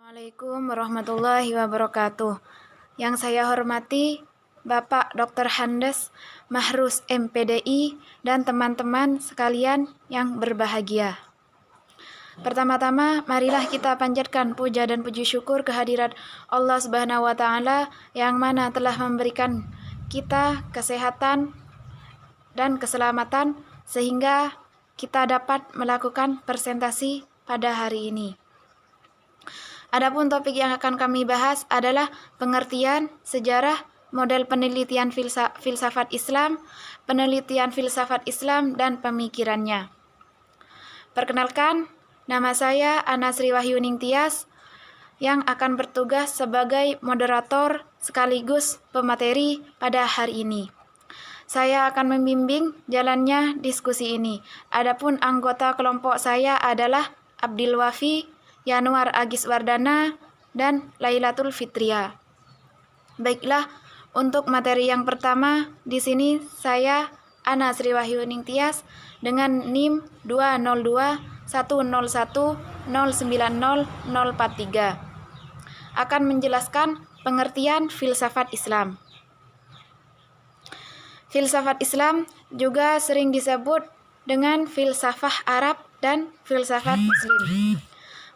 Assalamualaikum warahmatullahi wabarakatuh. Yang saya hormati Bapak Dr. Handes Mahrus MPDI dan teman-teman sekalian yang berbahagia. Pertama-tama, marilah kita panjatkan puja dan puji syukur kehadirat Allah Subhanahu wa Ta'ala yang mana telah memberikan kita kesehatan dan keselamatan sehingga kita dapat melakukan presentasi pada hari ini. Adapun topik yang akan kami bahas adalah pengertian sejarah, model penelitian filsafat Islam, penelitian filsafat Islam dan pemikirannya. Perkenalkan, nama saya Anasri Wahyuning Tias yang akan bertugas sebagai moderator sekaligus pemateri pada hari ini. Saya akan membimbing jalannya diskusi ini. Adapun anggota kelompok saya adalah Abdil Wafi, Yanuar Agis Wardana, dan Lailatul Fitria. Baiklah, untuk materi yang pertama, di sini saya Ana Sri Wahyuning Tias dengan NIM 20210109043 akan menjelaskan pengertian filsafat Islam. Filsafat Islam juga sering disebut dengan filsafah Arab dan filsafat Muslim.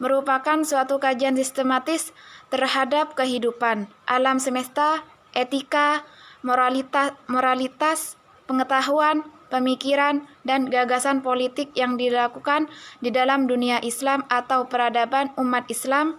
Merupakan suatu kajian sistematis terhadap kehidupan, alam semesta, etika, moralitas, pengetahuan, pemikiran, dan gagasan politik yang dilakukan di dalam dunia Islam atau peradaban umat Islam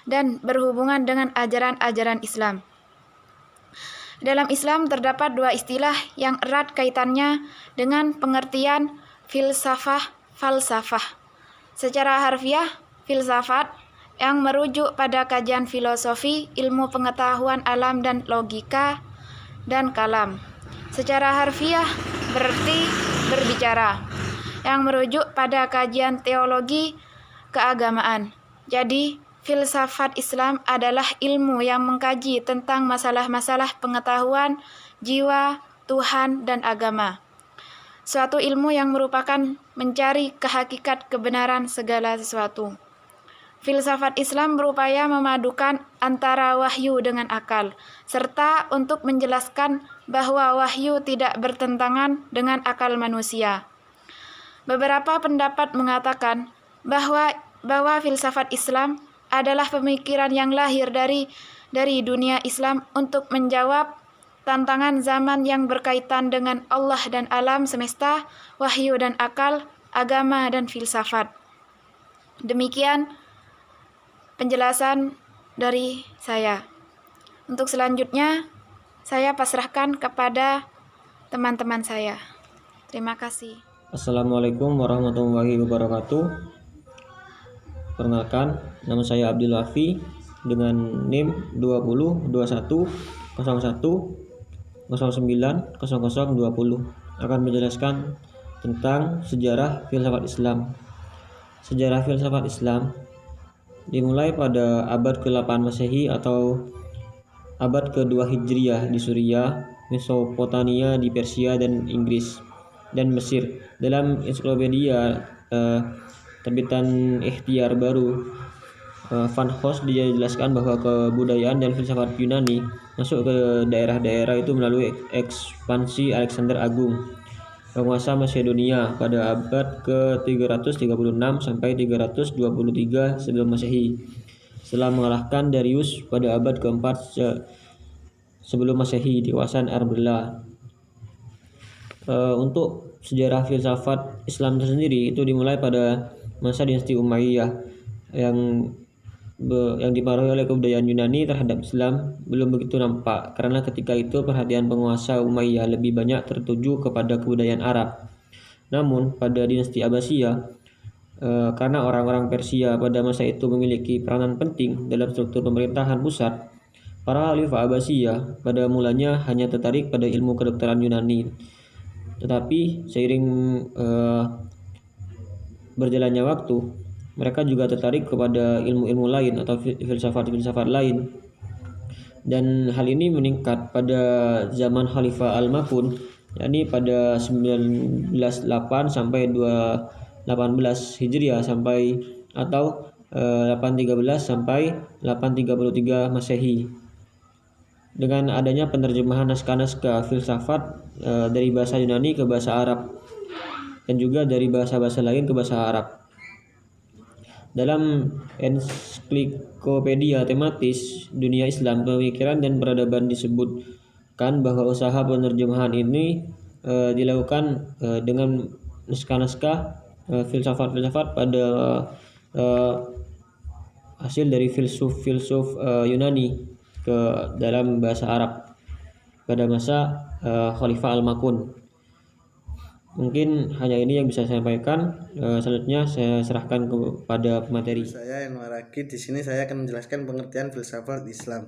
dan berhubungan dengan ajaran-ajaran Islam. Dalam Islam terdapat dua istilah yang erat kaitannya dengan pengertian falsafah. Secara harfiah, filsafat yang merujuk pada kajian filosofi, ilmu pengetahuan alam dan logika, dan kalam. Secara harfiah berarti berbicara, yang merujuk pada kajian teologi keagamaan. Jadi, filsafat Islam adalah ilmu yang mengkaji tentang masalah-masalah pengetahuan, jiwa, Tuhan, dan agama. Suatu ilmu yang merupakan mencari kehakikat kebenaran segala sesuatu. Filsafat Islam berupaya memadukan antara wahyu dengan akal, serta untuk menjelaskan bahwa wahyu tidak bertentangan dengan akal manusia. Beberapa pendapat mengatakan bahwa filsafat Islam adalah pemikiran yang lahir dari dunia Islam untuk menjawab tantangan zaman yang berkaitan dengan Allah dan alam semesta, wahyu dan akal, agama dan filsafat. Demikian penjelasan dari saya. Untuk selanjutnya, saya pasrahkan kepada teman-teman saya. Terima kasih. Assalamualaikum warahmatullahi wabarakatuh. Perkenalkan, nama saya Abdul Wafi dengan NIM 20 akan menjelaskan tentang sejarah filsafat Islam. Sejarah filsafat Islam dimulai pada abad ke-8 Masehi atau abad ke-2 Hijriah di Suriah, Mesopotamia di Persia dan Inggris dan Mesir. Dalam ensiklopedia terbitan Ikhtiar Baru, Van Host dijelaskan bahwa kebudayaan dan filsafat Yunani masuk ke daerah-daerah itu melalui ekspansi Alexander Agung, penguasa Macedonia pada abad ke-336 sampai 323 sebelum Masehi, setelah mengalahkan Darius pada abad ke-4 sebelum Masehi di kawasan Arbela. Untuk sejarah filsafat Islam tersendiri itu dimulai pada masa dinasti Umayyah yang dipengaruhi oleh kebudayaan Yunani terhadap Islam belum begitu nampak, karena ketika itu perhatian penguasa Umayyah lebih banyak tertuju kepada kebudayaan Arab. Namun pada dinasti Abbasiyah, karena orang-orang Persia pada masa itu memiliki peranan penting dalam struktur pemerintahan pusat, para khalifah Abbasiyah pada mulanya hanya tertarik pada ilmu kedokteran Yunani. Tetapi seiring berjalannya waktu, mereka juga tertarik kepada ilmu-ilmu lain atau filsafat-filsafat lain. Dan hal ini meningkat pada zaman Khalifah Al-Ma'mun, yakni pada 1908 sampai 218 Hijriah atau 813 sampai 833 Masehi. Dengan adanya penerjemahan naskah-naskah filsafat dari bahasa Yunani ke bahasa Arab dan juga dari bahasa-bahasa lain ke bahasa Arab. Dalam ensiklopedia tematis dunia Islam, pemikiran dan peradaban disebutkan bahwa usaha penerjemahan ini dilakukan dengan naskah-naskah filsafat-filsafat pada hasil dari filsuf Yunani ke dalam bahasa Arab pada masa Khalifah Al-Makun. Mungkin hanya ini yang bisa saya sampaikan. Selanjutnya saya serahkan kepada pemateri. Saya Enwar Ragid. Di sini saya akan menjelaskan pengertian filsafat Islam.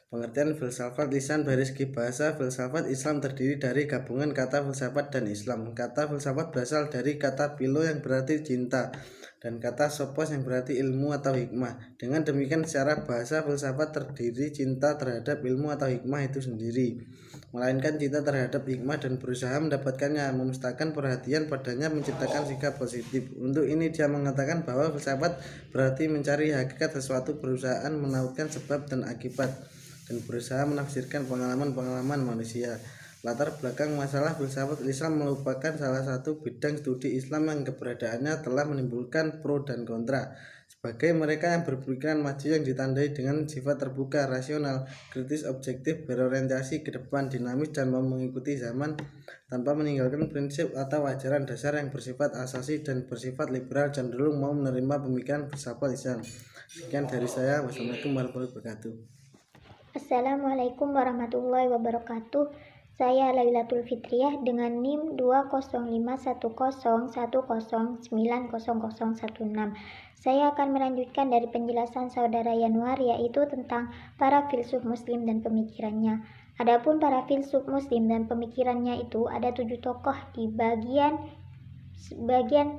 Pengertian filsafat Islam dari segi bahasa, filsafat Islam terdiri dari gabungan kata filsafat dan Islam. Kata filsafat berasal dari kata philo yang berarti cinta dan kata sophos yang berarti ilmu atau hikmah. Dengan demikian secara bahasa filsafat terdiri cinta terhadap ilmu atau hikmah itu sendiri, melainkan cinta terhadap hikmah dan berusaha mendapatkannya, memusatkan perhatian padanya, menciptakan sikap positif. Untuk ini dia mengatakan bahwa filsafat berarti mencari hakikat sesuatu, berusaha menautkan sebab dan akibat, dan berusaha menafsirkan pengalaman-pengalaman manusia. Latar belakang masalah filsafat Islam merupakan salah satu bidang studi Islam yang keberadaannya telah menimbulkan pro dan kontra. Sebagai mereka yang berpikiran maju yang ditandai dengan sifat terbuka, rasional, kritis, objektif, berorientasi ke depan, dinamis, dan mau mengikuti zaman tanpa meninggalkan prinsip atau ajaran dasar yang bersifat asasi dan bersifat liberal, cenderung mau menerima pemikiran filsafat Islam. Sekian dari saya. Wassalamualaikum warahmatullahi wabarakatuh. Assalamualaikum warahmatullahi wabarakatuh. Saya Lailatul Fitriah dengan NIM 2051010909016. Saya akan melanjutkan dari penjelasan saudara Yanuar, yaitu tentang para filsuf muslim dan pemikirannya. Adapun para filsuf muslim dan pemikirannya itu ada 7 tokoh di bagian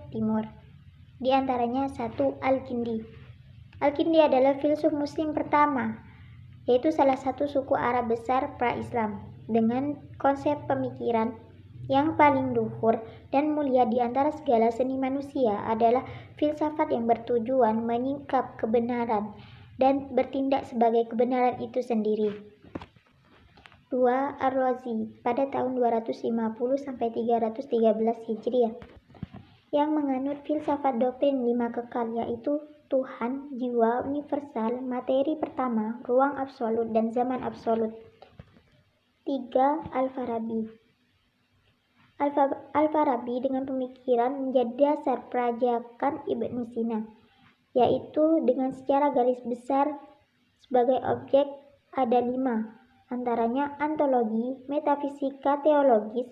timur. Di antaranya 1. Al-Kindi. Al-Kindi adalah filsuf muslim pertama, yaitu salah satu suku Arab besar pra-Islam dengan konsep pemikiran yang paling luhur dan mulia di antara segala seni manusia adalah filsafat yang bertujuan menyingkap kebenaran dan bertindak sebagai kebenaran itu sendiri. 2. Ar-Razi pada tahun 250-313 Hijriah yang menganut filsafat doktrin 5 kekal, yaitu Tuhan, jiwa universal, materi pertama, ruang absolut, dan zaman absolut. 3. Al-Farabi. Al-Farabi dengan pemikiran menjadi dasar perajakan Ibnu Sina, yaitu dengan secara garis besar sebagai objek ada 5, antaranya ontologi, metafisika teologis,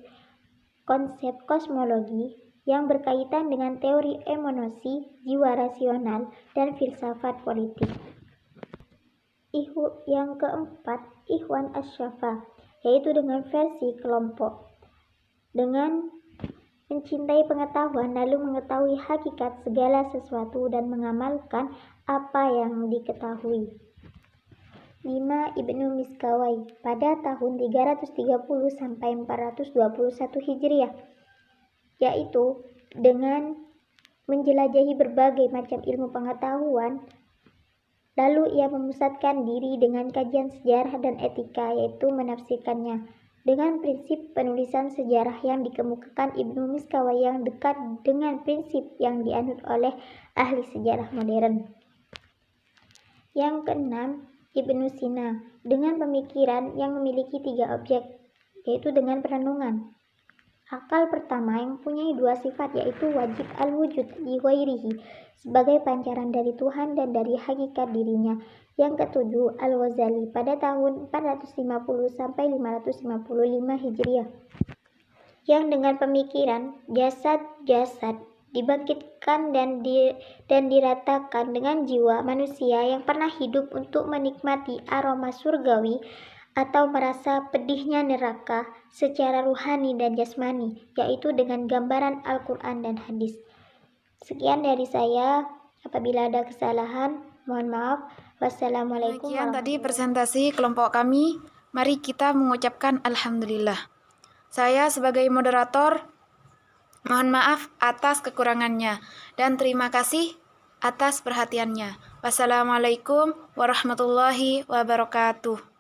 konsep kosmologi yang berkaitan dengan teori emosi, jiwa rasional, dan filsafat politik. Yang keempat, Ikhwan Asy-Syafa, yaitu dengan versi kelompok, dengan mencintai pengetahuan lalu mengetahui hakikat segala sesuatu dan mengamalkan apa yang diketahui. 5. Ibnu Miskawai pada tahun 330 sampai 421 Hijriah, yaitu dengan menjelajahi berbagai macam ilmu pengetahuan. Lalu ia memusatkan diri dengan kajian sejarah dan etika, yaitu menafsirkannya dengan prinsip penulisan sejarah yang dikemukakan Ibnu Miskawai yang dekat dengan prinsip yang dianut oleh ahli sejarah modern. Yang keenam, Ibnu Sina dengan pemikiran yang memiliki 3 objek, yaitu dengan perenungan. Akal pertama yang mempunyai 2 sifat, yaitu wajib al-wujud li ghairihi sebagai pancaran dari Tuhan dan dari hakikat dirinya. Yang ketujuh, Al-Ghazali pada tahun 450 sampai 555 Hijriah yang dengan pemikiran jasad-jasad dibangkitkan dan diratakan dengan jiwa manusia yang pernah hidup untuk menikmati aroma surgawi atau merasa pedihnya neraka secara ruhani dan jasmani, yaitu dengan gambaran Al-Quran dan hadis. Sekian dari saya. Apabila ada kesalahan, mohon maaf. Wassalamualaikum Demikian tadi warahmatullahi presentasi kelompok kami. Mari kita mengucapkan Alhamdulillah. Saya sebagai moderator, mohon maaf atas kekurangannya. Dan terima kasih atas perhatiannya. Wassalamualaikum warahmatullahi wabarakatuh.